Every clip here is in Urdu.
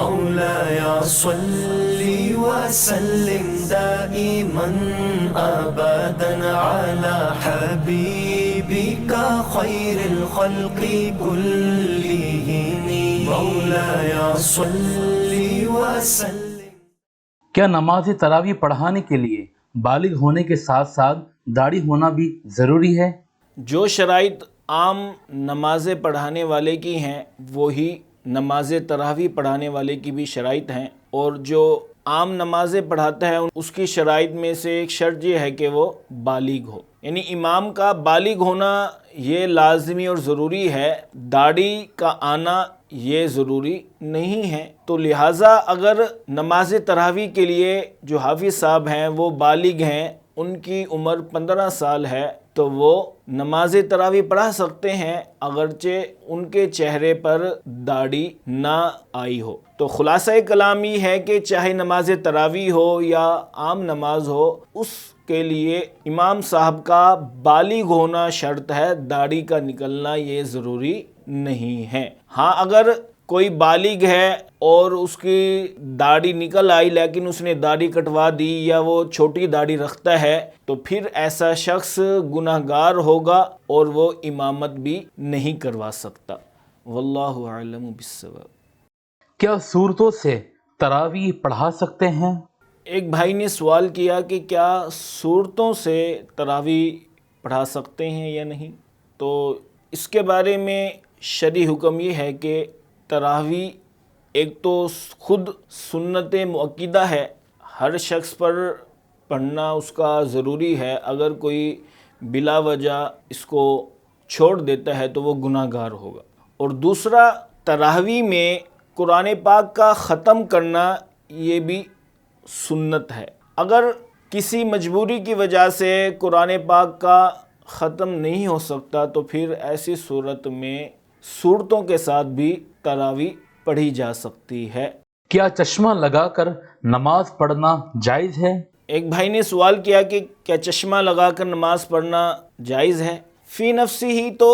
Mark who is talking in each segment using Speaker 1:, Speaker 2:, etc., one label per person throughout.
Speaker 1: مولاي صل وسلم دائما أبدا على حبيبك خير الخلق كلهم مولاي صل وسلم۔
Speaker 2: کیا نماز تراویح پڑھانے کے لیے بالغ ہونے کے ساتھ ساتھ داڑھی ہونا بھی ضروری ہے؟
Speaker 3: جو شرائط عام نماز پڑھانے والے کی ہیں وہی نماز تراویح پڑھانے والے کی بھی شرائط ہیں، اور جو عام نمازیں پڑھاتا ہے اس کی شرائط میں سے ایک شرط یہ ہے کہ وہ بالغ ہو، یعنی امام کا بالغ ہونا یہ لازمی اور ضروری ہے، داڑھی کا آنا یہ ضروری نہیں ہے۔ تو لہٰذا اگر نماز تراویح کے لیے جو حافظ صاحب ہیں وہ بالغ ہیں، ان کی عمر 15 سال ہے، تو وہ نماز تراویح پڑھا سکتے ہیں اگرچہ ان کے چہرے پر داڑھی نہ آئی ہو۔ تو خلاصہ کلام یہ ہے کہ چاہے نماز تراویح ہو یا عام نماز ہو، اس کے لیے امام صاحب کا بالغ ہونا شرط ہے، داڑھی کا نکلنا یہ ضروری نہیں ہے۔ ہاں اگر کوئی بالغ ہے اور اس کی داڑھی نکل آئی لیکن اس نے داڑھی کٹوا دی یا وہ چھوٹی داڑھی رکھتا ہے تو پھر ایسا شخص گناہگار ہوگا اور وہ امامت بھی نہیں کروا سکتا۔ واللہ اعلم بالصواب۔
Speaker 2: کیا صورتوں سے تراویح پڑھا سکتے ہیں؟
Speaker 3: ایک بھائی نے سوال کیا کہ کیا صورتوں سے تراویح پڑھا سکتے ہیں یا نہیں، تو اس کے بارے میں شرعی حکم یہ ہے کہ تراویح ایک تو خود سنت مؤکدہ ہے، ہر شخص پر پڑھنا اس کا ضروری ہے، اگر کوئی بلا وجہ اس کو چھوڑ دیتا ہے تو وہ گناہ گار ہوگا۔ اور دوسرا، تراویح میں قرآن پاک کا ختم کرنا یہ بھی سنت ہے۔ اگر کسی مجبوری کی وجہ سے قرآن پاک کا ختم نہیں ہو سکتا تو پھر ایسی صورت میں صورتوں کے ساتھ بھی تراویح پڑھی جا سکتی ہے۔
Speaker 2: کیا چشمہ لگا کر نماز پڑھنا جائز ہے؟
Speaker 3: ایک بھائی نے سوال کیا کہ کیا چشمہ لگا کر نماز پڑھنا جائز ہے؟ فی نفسی ہی تو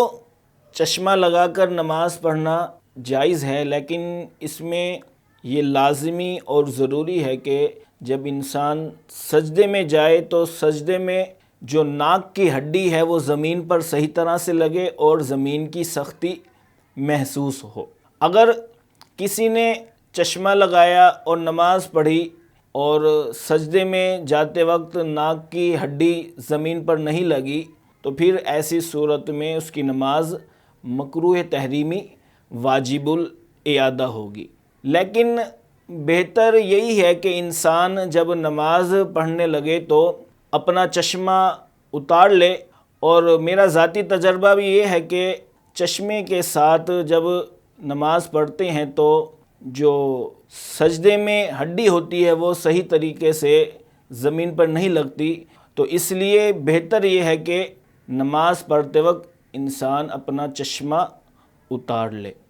Speaker 3: چشمہ لگا کر نماز پڑھنا جائز ہے، لیکن اس میں یہ لازمی اور ضروری ہے کہ جب انسان سجدے میں جائے تو سجدے میں جو ناک کی ہڈی ہے وہ زمین پر صحیح طرح سے لگے اور زمین کی سختی محسوس ہو۔ اگر کسی نے چشمہ لگایا اور نماز پڑھی اور سجدے میں جاتے وقت ناک کی ہڈی زمین پر نہیں لگی تو پھر ایسی صورت میں اس کی نماز مکروہ تحریمی واجب الاعادہ ہوگی۔ لیکن بہتر یہی ہے کہ انسان جب نماز پڑھنے لگے تو اپنا چشمہ اتار لے، اور میرا ذاتی تجربہ بھی یہ ہے کہ چشمے کے ساتھ جب نماز پڑھتے ہیں تو جو سجدے میں ہڈی ہوتی ہے وہ صحیح طریقے سے زمین پر نہیں لگتی، تو اس لیے بہتر یہ ہے کہ نماز پڑھتے وقت انسان اپنا چشمہ اتار لے۔